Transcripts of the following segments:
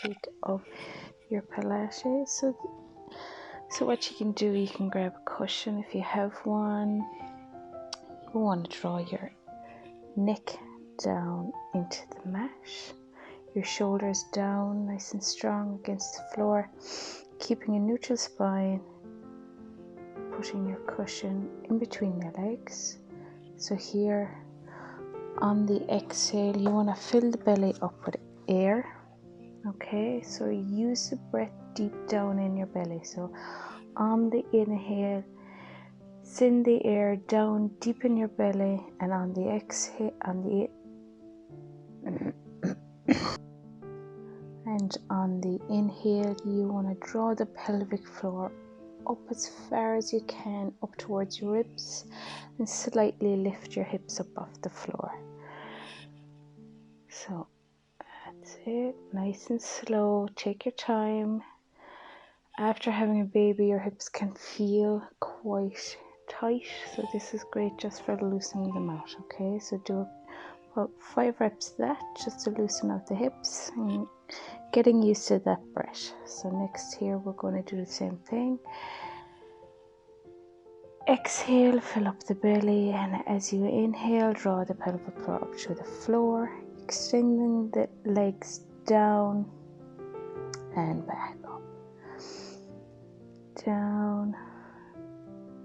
week of your Pilates. So what you can do, you can grab a cushion if you have one. You want to draw your neck down into the mat, your shoulders down nice and strong against the floor, keeping a neutral spine, putting your cushion in between your legs. So here on the exhale, you want to fill the belly up with air. Okay, so use the breath deep down in your belly. So on the inhale, send the air down deep in your belly, and on the exhale, and on the inhale, you want to draw the pelvic floor up as far as you can, up towards your ribs, and slightly lift your hips up off the floor. So that's it, nice and slow, take your time. After having a baby, your hips can feel quite tight, so this is great just for loosening them out. Okay, so do about 5 reps of that just to loosen out the hips and getting used to that breath. So next here, we're going to do the same thing. Exhale, fill up the belly, and as you inhale, draw the pelvic floor up to the floor, extending the legs down and back up, down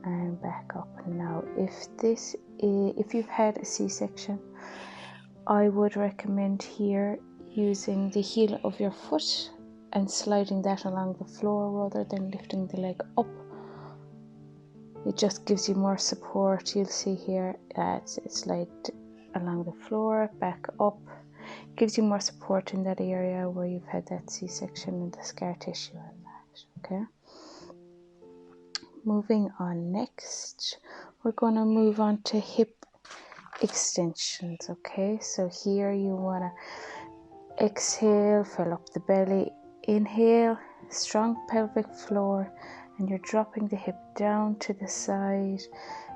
and back up. Now, if you've had a C-section, I would recommend here using the heel of your foot and sliding that along the floor rather than lifting the leg up. It just gives you more support. You'll see here it's slide along the floor, back up. Gives you more support in that area where you've had that C-section and the scar tissue and that. Okay. Moving on, next we're going to move on to hip extensions. Okay, so here you want to exhale, fill up the belly, inhale, strong pelvic floor, and you're dropping the hip down to the side.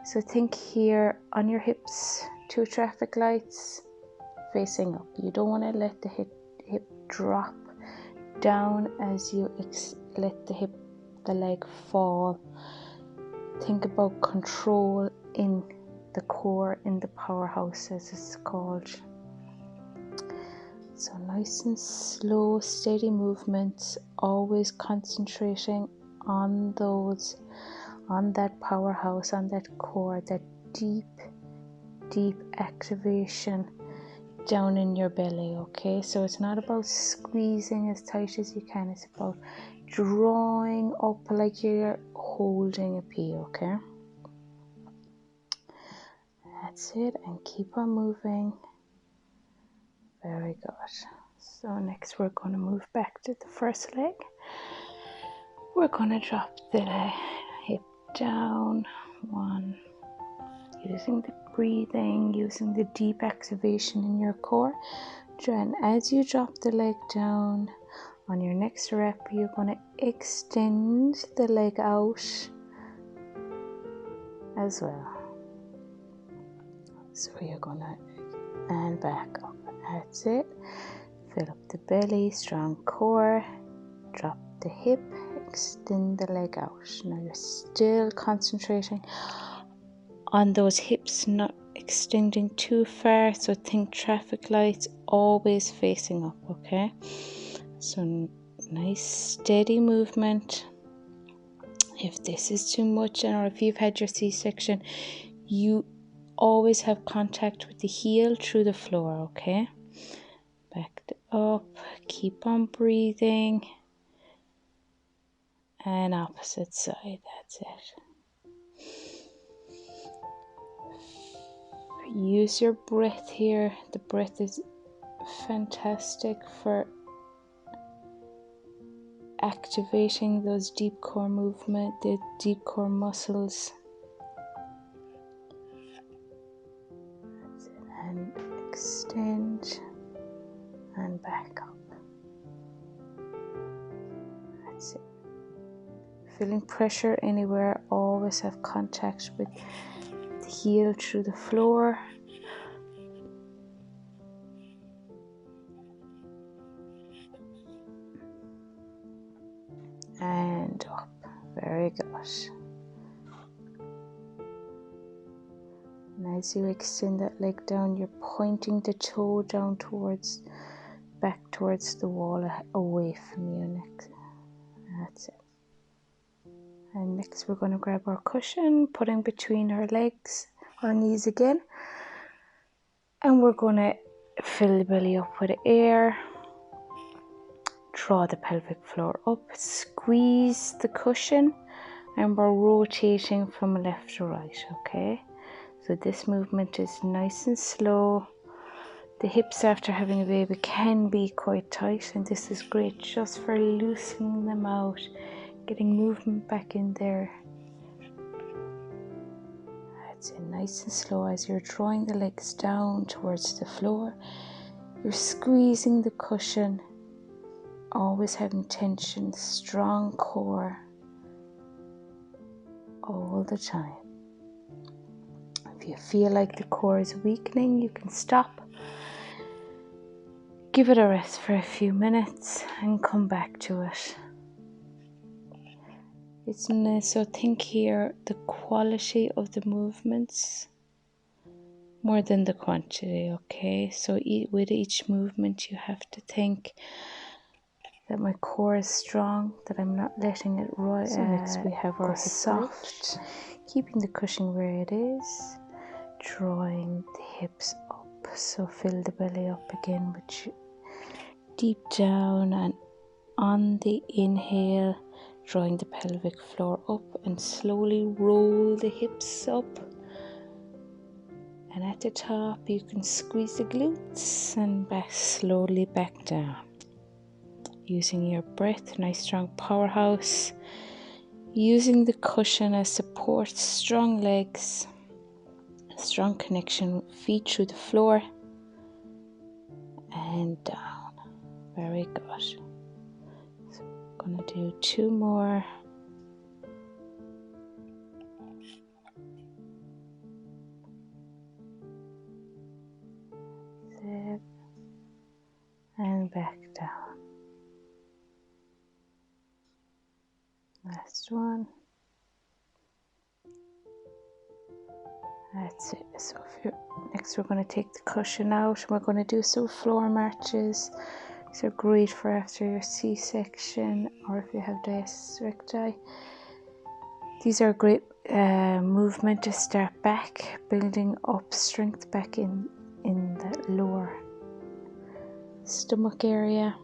So think here on your hips, 2 traffic lights facing up. You don't want to let the hip drop down as you let the leg fall. Think about control in the core, in the powerhouse as it's called. So nice and slow, steady movements, always concentrating on that powerhouse, on that core, that deep activation down in your belly. Okay, so it's not about squeezing as tight as you can, it's about drawing up like you're holding a pea. Okay, that's it, and keep on moving. Very good. So next we're going to move back to the first leg. We're going to drop the hip down, 1, using the breathing, using the deep activation in your core. And as you drop the leg down, on your next rep, you're going to extend the leg out as well. So you're going to, and back up. That's it. Fill up the belly, strong core, drop the hip, extend the leg out. Now you're still concentrating on those hips not extending too far, so think traffic lights always facing up. Okay, so nice steady movement. If this is too much, or if you've had your C-section, you always have contact with the heel through the floor. Okay, back up, keep on breathing, and opposite side. That's it. Use your breath here. The breath is fantastic for activating those deep core movement, the deep core muscles. That's it. And extend and back up. That's it. Feeling pressure anywhere, always have contact with the heel through the floor. Very good. And as you extend that leg down, you're pointing the toe down towards, back towards the wall, away from you. Next, that's it. And next we're going to grab our cushion, putting between our legs, our knees again. And we're going to fill the belly up with air. Draw the pelvic floor up, squeeze the cushion, and we're rotating from left to right, okay? So this movement is nice and slow. The hips after having a baby can be quite tight, and this is great just for loosening them out, getting movement back in there. That's it, nice and slow. As you're drawing the legs down towards the floor, you're squeezing the cushion, always having tension, strong core all the time. If you feel like the core is weakening, you can stop, give it a rest for a few minutes and come back to it. It's nice. So think here the quality of the movements more than the quantity, okay? So with each movement you have to think that my core is strong, that I'm not letting it rise. So next we have our soft, keeping the cushion where it is, drawing the hips up. So fill the belly up again, which deep down, and on the inhale, drawing the pelvic floor up and slowly roll the hips up. And at the top, you can squeeze the glutes and back slowly back down. Using your breath, nice strong powerhouse. Using the cushion as support, strong legs, strong connection, feet through the floor and down. Very good. So I'm going to do 2 more. Zip and back down. Last one. That's it. So next we're going to take the cushion out and we're going to do some floor marches. These are great for after your C-section or if you have diastasis recti. These are a great movement to start back, building up strength back in the lower stomach area.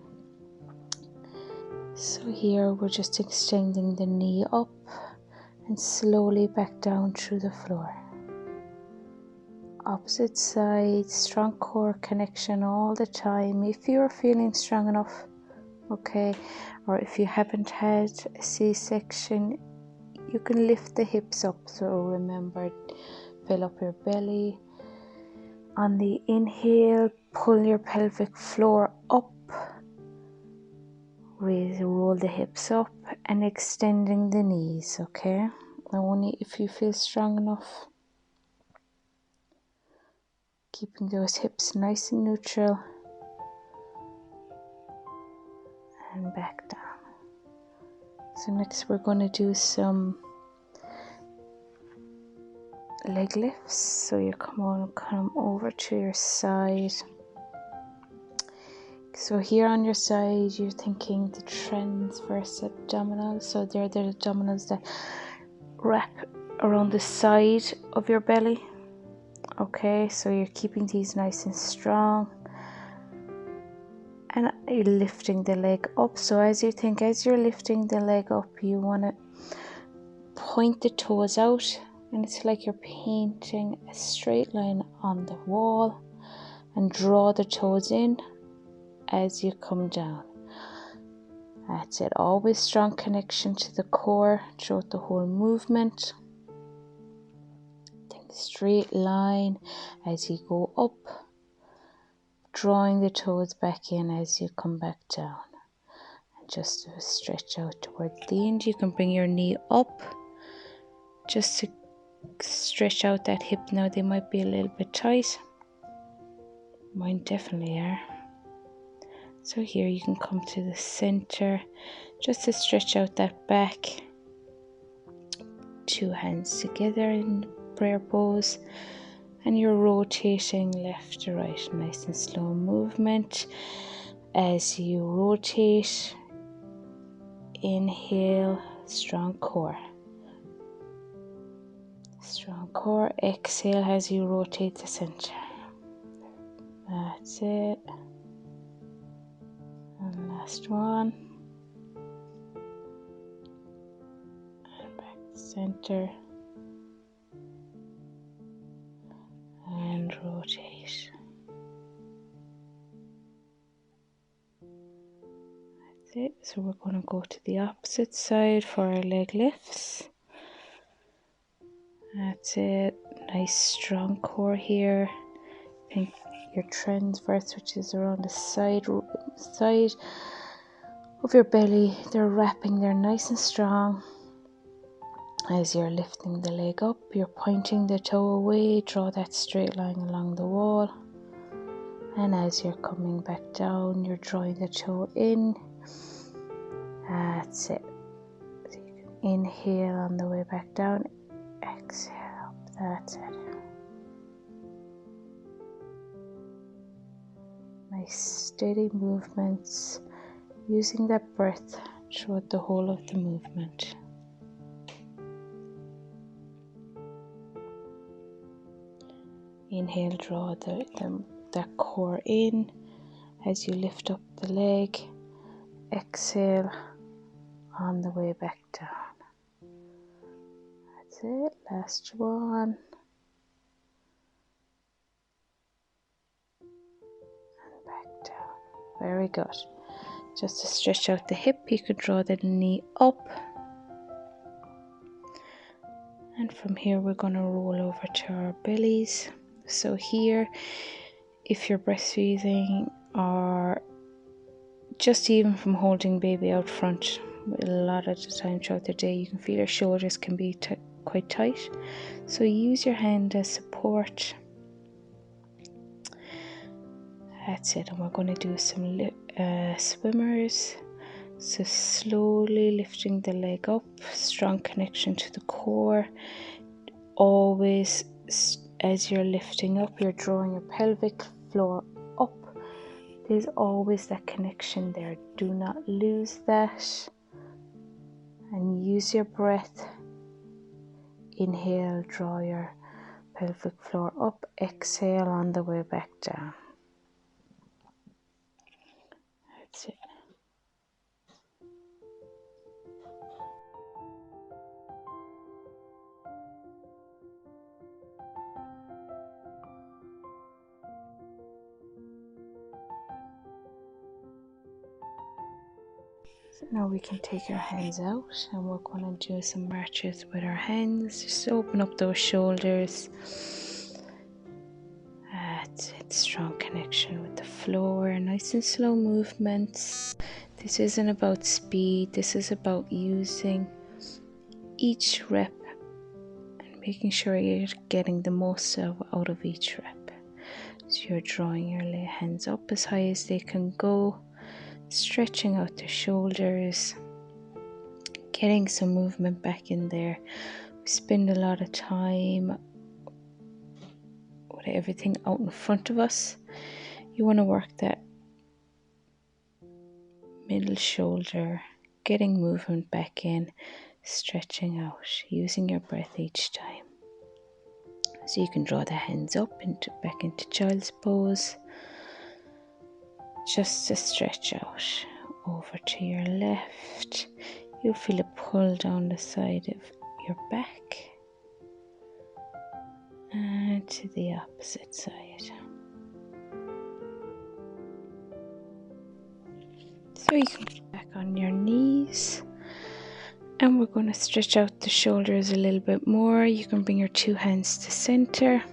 So here we're just extending the knee up and slowly back down through the floor. Opposite side, strong core connection all the time. If you're feeling strong enough, okay, or if you haven't had a C-section, you can lift the hips up. So remember, fill up your belly. On the inhale, pull your pelvic floor up. Roll the hips up and extending the knees, okay? Only if you feel strong enough. Keeping those hips nice and neutral. And back down. So next we're going to do some leg lifts. So you come over to your side. So here on your side, you're thinking the transverse abdominals. So they're the abdominals that wrap around the side of your belly. Okay, so you're keeping these nice and strong. And you're lifting the leg up. So as you're lifting the leg up, you want to point the toes out. And it's like you're painting a straight line on the wall. And draw the toes in as you come down. That's it. Always strong connection to the core throughout the whole movement. Take a straight line as you go up, drawing the toes back in as you come back down. And just to stretch out towards the end, you can bring your knee up just to stretch out that hip. Now they might be a little bit tight. Mine definitely are. So here you can come to the center just to stretch out that back. two hands together in prayer pose, and you're rotating left to right. Nice and slow movement. As you rotate, inhale, strong core. Strong core. Exhale as you rotate the center. That's it. And last one. And back to center. And rotate. That's it. So we're going to go to the opposite side for our leg lifts. That's it. Nice strong core here. Think your transverse, which is around the side of your belly. They're wrapping there nice and strong. As you're lifting the leg up, you're pointing the toe away. Draw that straight line along the wall. And as you're coming back down, you're drawing the toe in. That's it. So you can inhale on the way back down. Exhale up. That's it. Nice steady movements, using that breath throughout the whole of the movement. Inhale, draw that core in as you lift up the leg. Exhale on the way back down. That's it. Last one. And back down. Very good. Just to stretch out the hip, you could draw the knee up. And from here, we're going to roll over to our bellies. So here, if you're breastfeeding or just even from holding baby out front, a lot of the time throughout the day, you can feel your shoulders can be quite tight. So use your hand as support. That's it. And we're going to do some swimmers. So slowly lifting the leg up, strong connection to the core. Always, as you're lifting up, you're drawing your pelvic floor up. There's always that connection there. Do not lose that. And use your breath. Inhale, draw your pelvic floor up. Exhale on the way back down. That's it. So now we can take our hands out and we're going to do some marches with our hands. Just open up those shoulders. That's it. Strong connection with the floor. Nice and slow movements. This isn't about speed. This is about using each rep and making sure you're getting the most out of each rep. So you're drawing your hands up as high as they can go. Stretching out the shoulders, getting some movement back in there. We spend a lot of time with everything out in front of us. You want to work that middle shoulder, getting movement back in, stretching out, using your breath each time. So you can draw the hands up back into child's pose. Just to stretch out over to your left. You'll feel a pull down the side of your back and to the opposite side. So you can get back on your knees and we're going to stretch out the shoulders a little bit more. You can bring your two hands to center.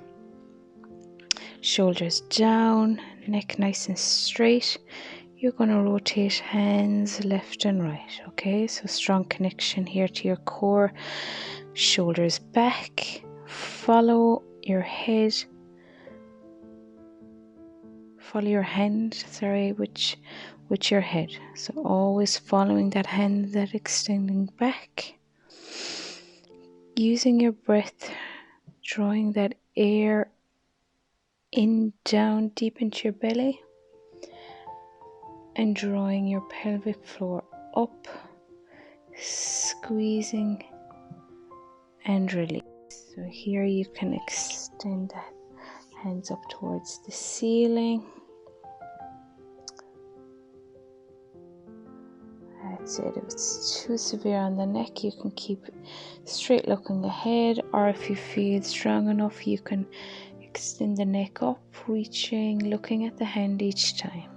Shoulders down, neck nice and straight. You're going to rotate hands left and right, okay? So strong connection here to your core. Shoulders back. Follow your head. Follow your hand, with your head. So always following that hand, that extending back. using your breath, drawing that air in, down, deep into your belly, and drawing your pelvic floor up, squeezing and release. So here you can extend the hands up towards the ceiling. That's it. If it's too severe on the neck, you can keep straight looking ahead, or if you feel strong enough, you can extend the neck up, reaching, looking at the hand each time.